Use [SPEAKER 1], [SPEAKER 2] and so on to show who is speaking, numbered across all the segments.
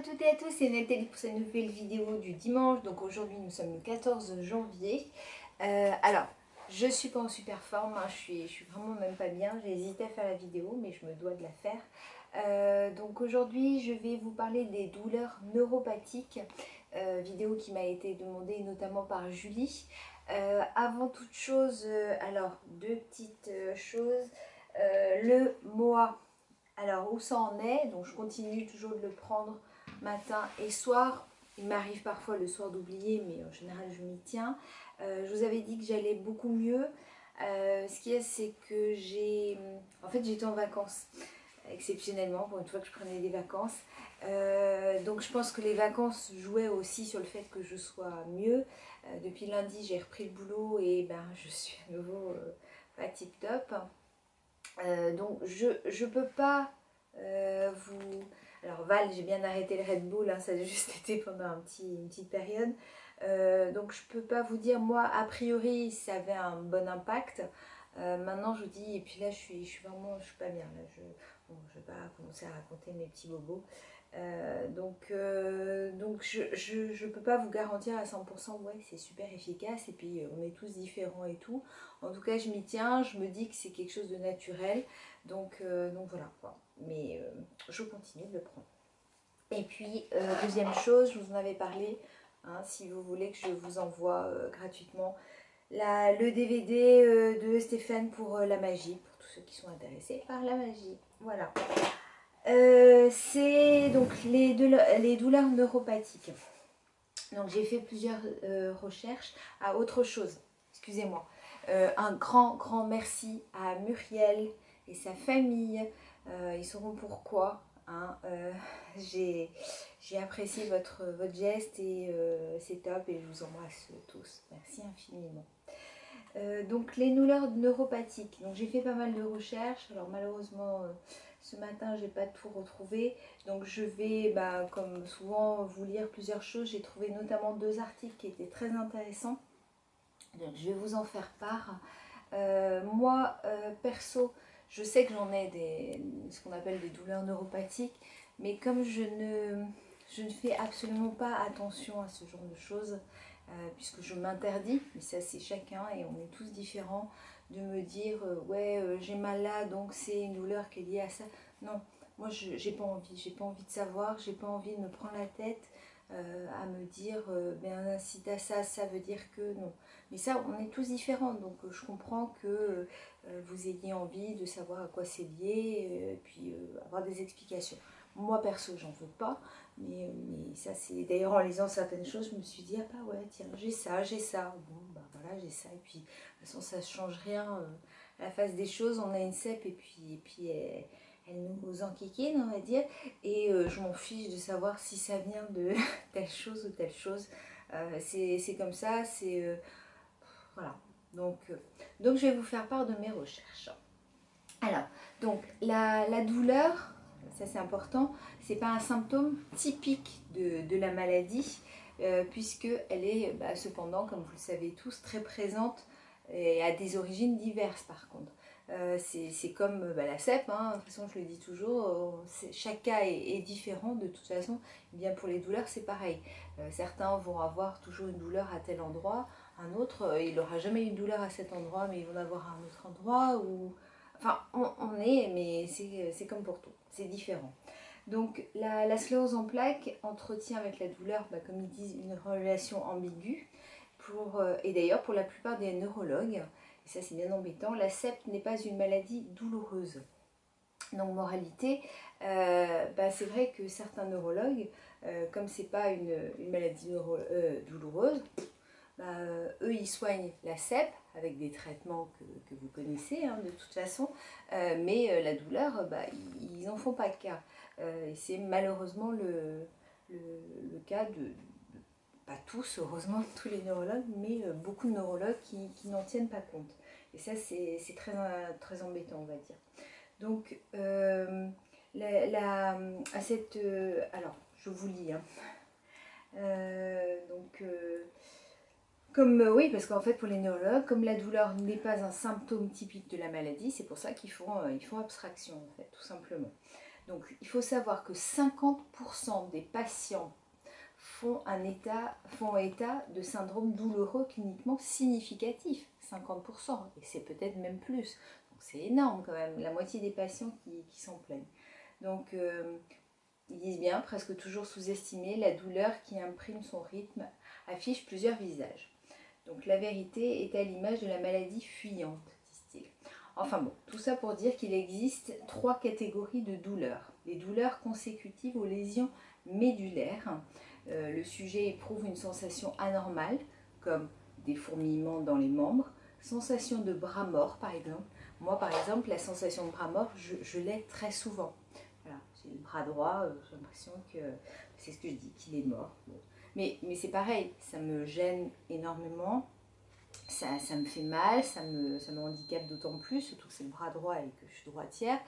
[SPEAKER 1] toutes et à tous, c'est Nathalie pour cette nouvelle vidéo du dimanche. Donc aujourd'hui nous sommes le 14 janvier. Alors, je suis pas en super forme, hein, je suis vraiment même pas bien. J'ai hésité à faire la vidéo mais je me dois de la faire. Donc aujourd'hui je vais vous parler des douleurs neuropathiques. Vidéo qui m'a été demandée notamment par Julie. Avant toute chose, alors deux petites choses. Le MOA. Alors où ça en est? Donc je continue toujours de le prendre matin et soir. Il m'arrive parfois le soir d'oublier, mais en général je m'y tiens. Je vous avais dit que j'allais beaucoup mieux. Ce qu'il y a, c'est que en fait j'étais en vacances, exceptionnellement, pour une fois que je prenais des vacances. Donc je pense que les vacances jouaient aussi sur le fait que je sois mieux. Depuis lundi j'ai repris le boulot et ben je suis à nouveau pas tip top. Donc je peux pas vous... Alors Val, j'ai bien arrêté le Red Bull, hein, ça a juste été pendant une petite période. Donc je peux pas vous dire, moi, a priori, ça avait un bon impact. Maintenant, je vous dis, et puis là, je suis vraiment, je suis pas bien. Là, bon, je vais pas commencer à raconter mes petits bobos. Donc je peux pas vous garantir à 100%, ouais, c'est super efficace. Et puis, on est tous différents et tout. En tout cas, je m'y tiens, je me dis que c'est quelque chose de naturel. Donc voilà quoi. Mais je continue de le prendre. Et puis, deuxième chose, je vous en avais parlé, hein, si vous voulez que je vous envoie gratuitement le DVD de Stéphane pour la magie, pour tous ceux qui sont intéressés par la magie. Voilà. C'est donc les douleurs neuropathiques. Donc j'ai fait plusieurs recherches à autre chose. Excusez-moi. Un grand merci à Muriel et sa famille. Ils sauront pourquoi. Hein. J'ai apprécié votre geste et c'est top et je vous embrasse tous. Merci infiniment. Donc les douleurs neuropathiques. Donc j'ai fait pas mal de recherches. Alors malheureusement ce matin j'ai pas tout retrouvé. Donc je vais comme souvent vous lire plusieurs choses. J'ai trouvé notamment deux articles qui étaient très intéressants. Donc je vais vous en faire part. Moi perso, je sais que j'en ai ce qu'on appelle des douleurs neuropathiques. Mais comme je ne fais absolument pas attention à ce genre de choses, puisque je m'interdis, mais ça c'est chacun et on est tous différents, de me dire ouais j'ai mal là donc c'est une douleur qui est liée à ça. Non, moi j'ai pas envie de savoir, j'ai pas envie de me prendre la tête à me dire ben si t'as ça, ça veut dire que non. Mais ça on est tous différents donc je comprends que vous ayez envie de savoir à quoi c'est lié, puis avoir des explications. Moi perso j'en veux pas. Mais ça c'est d'ailleurs en lisant certaines choses je me suis dit ah bah ouais tiens j'ai ça bon bah voilà j'ai ça et puis de toute façon ça ne change rien à la face des choses on a une cèpe et puis elle nous enquiquine on va dire et je m'en fiche de savoir si ça vient de telle chose ou telle chose. C'est comme ça c'est voilà donc je vais vous faire part de mes recherches. Alors donc la douleur, ça c'est important, c'est pas un symptôme typique de la maladie, puisqu'elle est cependant, comme vous le savez tous, très présente et a des origines diverses par contre. C'est comme la cèpe, hein, de toute façon je le dis toujours, chaque cas est différent de toute façon. Et bien pour les douleurs c'est pareil. Certains vont avoir toujours une douleur à tel endroit, un autre il n'aura jamais eu de douleur à cet endroit mais ils vont avoir à un autre endroit ou... Enfin, mais c'est comme pour tout, c'est différent. Donc, la sclérose en plaques entretient avec la douleur, comme ils disent, une relation ambiguë. Et d'ailleurs, pour la plupart des neurologues, et ça c'est bien embêtant, la SEP n'est pas une maladie douloureuse. Donc, moralité, c'est vrai que certains neurologues, comme c'est pas une maladie douloureuse, eux ils soignent la cèpe avec des traitements que vous connaissez hein, de toute façon, mais la douleur, ils n'en font pas cas. Et c'est malheureusement le cas pas tous, heureusement, tous les neurologues, mais beaucoup de neurologues qui n'en tiennent pas compte. Et ça, c'est très embêtant, on va dire. Donc, alors, je vous lis. Hein. Oui, parce qu'en fait, pour les neurologues, comme la douleur n'est pas un symptôme typique de la maladie, c'est pour ça qu'ils font abstraction, en fait, tout simplement. Donc il faut savoir que 50% des patients font état de syndrome douloureux cliniquement significatif, 50%, et c'est peut-être même plus. Donc c'est énorme quand même, la moitié des patients qui s'en plaignent. Donc ils disent bien, presque toujours sous-estimé, la douleur qui imprime son rythme affiche plusieurs visages. Donc la vérité est à l'image de la maladie fuyante, disent-ils. Enfin bon, tout ça pour dire qu'il existe 3 catégories de douleurs. Les douleurs consécutives aux lésions médulaires. Le sujet éprouve une sensation anormale, comme des fourmillements dans les membres, sensation de bras mort par exemple. Moi par exemple, la sensation de bras mort, je l'ai très souvent. Voilà, j'ai le bras droit, j'ai l'impression que, c'est ce que je dis, qu'il est mort. Bon. Mais c'est pareil, ça me gêne énormément, ça me fait mal, ça me handicape d'autant plus, surtout que c'est le bras droit et que je suis droitière.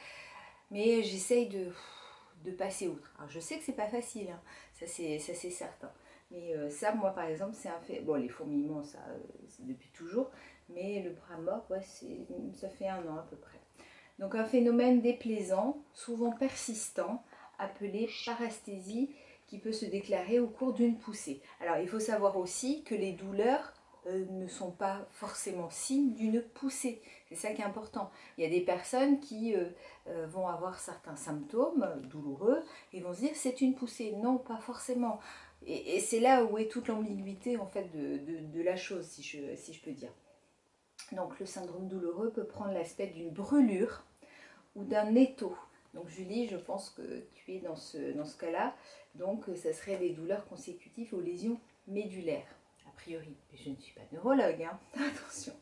[SPEAKER 1] Mais j'essaye de passer outre. Alors, je sais que c'est pas facile, hein, ça c'est certain. Mais ça, moi par exemple, c'est un fait. Bon, les fourmillements, ça, c'est depuis toujours. Mais le bras mort, ouais, ça fait 1 an à peu près. Donc un phénomène déplaisant, souvent persistant, appelé paresthésie, qui peut se déclarer au cours d'une poussée. Alors il faut savoir aussi que les douleurs ne sont pas forcément signes d'une poussée. C'est ça qui est important. Il y a des personnes qui vont avoir certains symptômes douloureux et vont se dire c'est une poussée. Non, pas forcément. Et c'est là où est toute l'ambiguïté en fait de la chose, si je peux dire. Donc le syndrome douloureux peut prendre l'aspect d'une brûlure ou d'un étau. Donc Julie, je pense que tu es dans ce cas-là. Donc ça serait des douleurs consécutives aux lésions médulaires, a priori. Mais je ne suis pas neurologue, hein. Attention.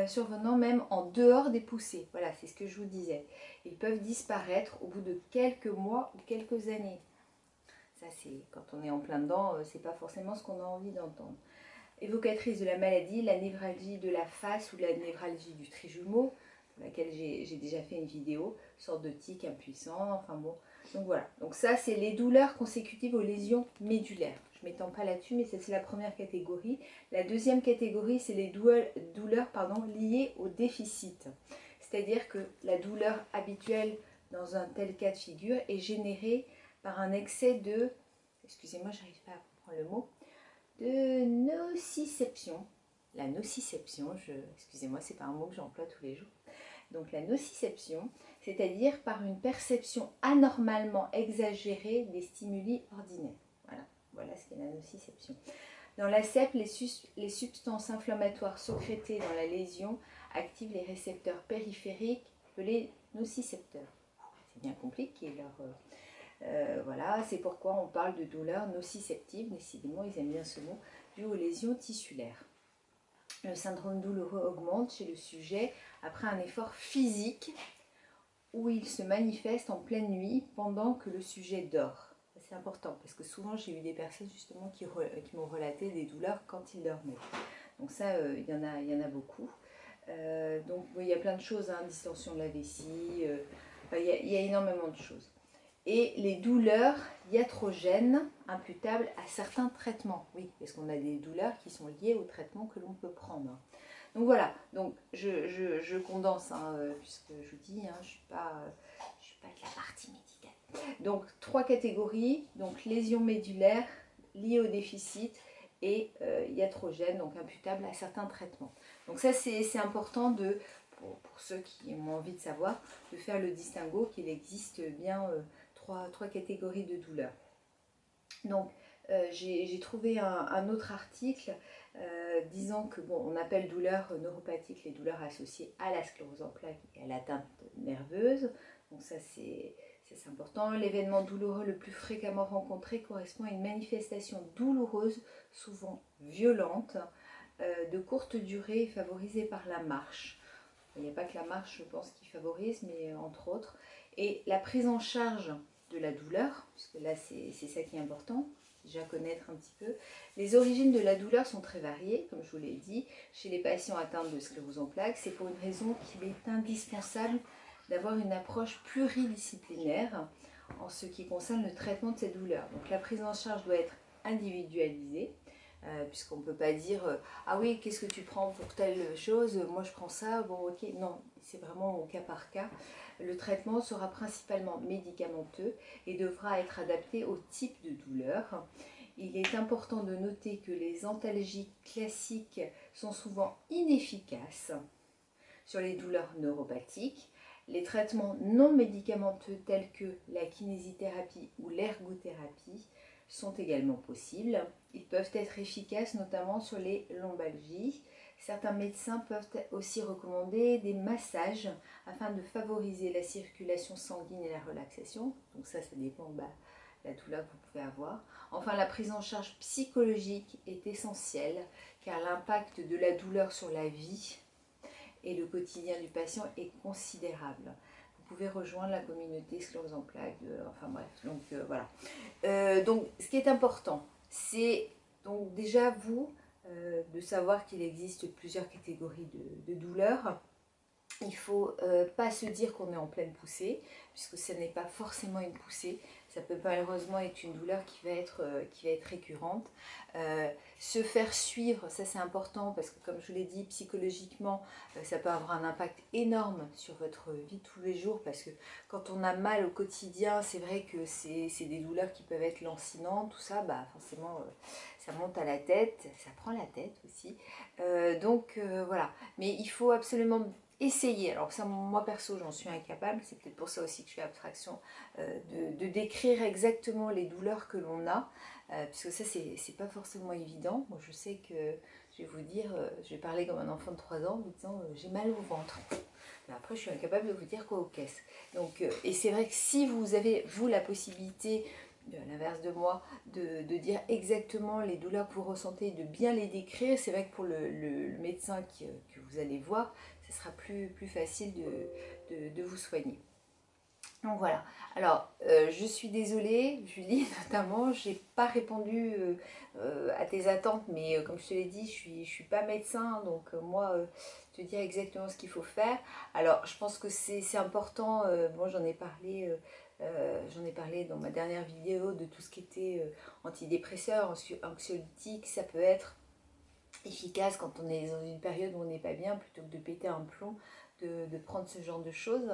[SPEAKER 1] Survenant même en dehors des poussées. Voilà, c'est ce que je vous disais. Ils peuvent disparaître au bout de quelques mois ou quelques années. Ça, c'est quand on est en plein dedans, c'est pas forcément ce qu'on a envie d'entendre. Évocatrice de la maladie, la névralgie de la face ou la névralgie du trijumeau, pour laquelle j'ai déjà fait une vidéo, sorte de tic impuissant, enfin bon. Donc voilà, donc ça c'est les douleurs consécutives aux lésions médulaires. Je ne m'étends pas là-dessus, mais c'est la première catégorie. La deuxième catégorie, c'est les douleurs liées au déficit. C'est-à-dire que la douleur habituelle dans un tel cas de figure est générée par un excès de, excusez-moi, j'arrive pas à comprendre le mot, de nociception. La nociception, excusez-moi, c'est pas un mot que j'emploie tous les jours. Donc la nociception, c'est-à-dire par une perception anormalement exagérée des stimuli ordinaires. Voilà ce qu'est la nociception. Dans la CEP, les substances inflammatoires sécrétées dans la lésion activent les récepteurs périphériques appelés nocicepteurs. C'est bien compliqué leur... voilà, c'est pourquoi on parle de douleurs nociceptives, décidément ils aiment bien ce mot, dû aux lésions tissulaires. Le syndrome douloureux augmente chez le sujet après un effort physique où il se manifeste en pleine nuit pendant que le sujet dort. C'est important parce que souvent j'ai eu des personnes justement qui m'ont relaté des douleurs quand ils dormaient. Donc ça, il y en a beaucoup. Donc il y a plein de choses, hein, distension de la vessie, il y a énormément de choses. Et les douleurs iatrogènes imputables à certains traitements. Oui, parce qu'on a des douleurs qui sont liées aux traitements que l'on peut prendre. Donc voilà, donc je condense, hein, puisque je vous dis, hein, je ne suis pas de la partie médicale. Donc 3 catégories, donc lésions médulaires liées au déficit et iatrogènes, donc imputables à certains traitements. Donc ça c'est important pour ceux qui ont envie de savoir, de faire le distinguo qu'il existe bien 3 catégories de douleurs. Donc j'ai trouvé un autre article disant que bon, on appelle douleurs neuropathiques les douleurs associées à la sclérose en plaques et à l'atteinte nerveuse. Donc ça c'est important. L'événement douloureux le plus fréquemment rencontré correspond à une manifestation douloureuse, souvent violente, de courte durée favorisée par la marche. Il n'y a pas que la marche, je pense, qui favorise, mais entre autres. Et la prise en charge de la douleur, puisque là c'est ça qui est important, déjà connaître un petit peu. Les origines de la douleur sont très variées, comme je vous l'ai dit. Chez les patients atteints de sclérose en plaques, c'est pour une raison qu'il est indispensable d'avoir une approche pluridisciplinaire en ce qui concerne le traitement de ces douleurs. Donc la prise en charge doit être individualisée, puisqu'on ne peut pas dire ah oui, qu'est-ce que tu prends pour telle chose, moi je prends ça, bon ok, non, c'est vraiment au cas par cas. Le traitement sera principalement médicamenteux et devra être adapté au type de douleur. Il est important de noter que les antalgiques classiques sont souvent inefficaces sur les douleurs neuropathiques. Les traitements non médicamenteux tels que la kinésithérapie ou l'ergothérapie sont également possibles. Ils peuvent être efficaces notamment sur les lombalgies. Certains médecins peuvent aussi recommander des massages afin de favoriser la circulation sanguine et la relaxation. Donc ça dépend de la douleur que vous pouvez avoir. Enfin, la prise en charge psychologique est essentielle car l'impact de la douleur sur la vie et le quotidien du patient est considérable. Vous pouvez rejoindre la communauté sclérose en plaques, enfin bref, donc voilà. Donc ce qui est important, c'est donc déjà vous de savoir qu'il existe plusieurs catégories de douleurs. Il ne faut pas se dire qu'on est en pleine poussée, puisque ce n'est pas forcément une poussée. Ça peut malheureusement être une douleur qui va être récurrente. Se faire suivre, ça c'est important, parce que comme je vous l'ai dit, psychologiquement, ça peut avoir un impact énorme sur votre vie de tous les jours, parce que quand on a mal au quotidien, c'est vrai que c'est des douleurs qui peuvent être lancinantes, tout ça, bah forcément, ça monte à la tête, ça prend la tête aussi. Donc voilà, mais il faut absolument essayer. Alors ça, moi perso, j'en suis incapable. C'est peut-être pour ça aussi que je fais abstraction de décrire exactement les douleurs que l'on a, puisque ça, c'est pas forcément évident. Moi, je sais que, je vais vous dire, je vais parler comme un enfant de 3 ans, en vous disant j'ai mal au ventre. Mais après, je suis incapable de vous dire quoi aux caisses. Donc, et c'est vrai que si vous avez, vous, la possibilité, à l'inverse de moi, de dire exactement les douleurs que vous ressentez, de bien les décrire, c'est vrai que pour le médecin que vous allez voir, ce sera plus facile de vous soigner. Donc voilà, alors je suis désolée Julie, notamment, j'ai pas répondu à tes attentes, mais comme je te l'ai dit, je suis pas médecin, donc moi, te dire exactement ce qu'il faut faire. Alors je pense que c'est important, bon j'en ai parlé dans ma dernière vidéo de tout ce qui était antidépresseur, anxiolytique, ça peut être efficace quand on est dans une période où on n'est pas bien, plutôt que de péter un plomb, de prendre ce genre de choses.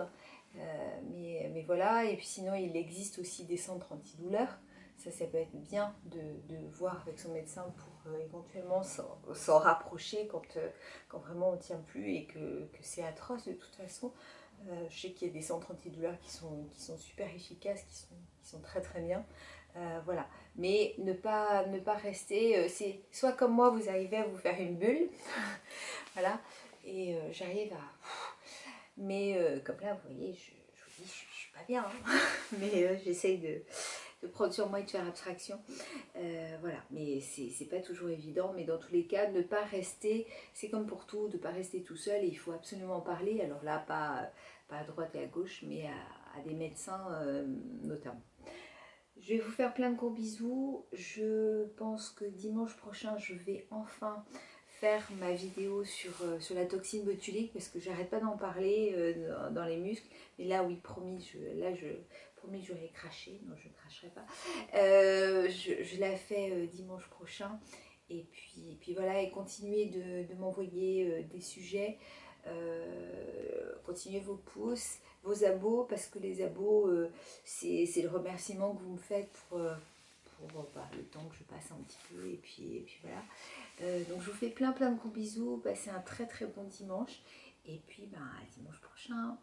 [SPEAKER 1] Mais voilà, et puis sinon il existe aussi des centres antidouleurs. Ça peut être bien de voir avec son médecin pour éventuellement s'en rapprocher quand vraiment on ne tient plus et que c'est atroce de toute façon. Je sais qu'il y a des centres antidouleurs qui sont super efficaces, qui sont très très bien. Voilà, mais ne pas rester, c'est soit comme moi vous arrivez à vous faire une bulle, voilà, et j'arrive à... Mais comme là, vous voyez, je vous dis, je suis pas bien, hein. Mais j'essaye de prendre sur moi et de faire abstraction. Voilà, mais c'est pas toujours évident, mais dans tous les cas, ne pas rester, c'est comme pour tout, de ne pas rester tout seul, et il faut absolument en parler, alors là, pas à droite et à gauche, mais à des médecins notamment. Je vais vous faire plein de gros bisous. Je pense que dimanche prochain, je vais enfin faire ma vidéo sur la toxine botulique, parce que j'arrête pas d'en parler dans les muscles. Mais là, oui, promis, promis, je vais cracher. Non, je ne cracherai pas. Je la fais dimanche prochain. Et puis voilà, et continuez de m'envoyer des sujets. Continuez vos pouces, vos abos, parce que les abos, c'est le remerciement que vous me faites pour le temps que je passe un petit peu. Et puis voilà. Donc je vous fais plein de gros bisous. Passez un très très bon dimanche. Et puis à dimanche prochain.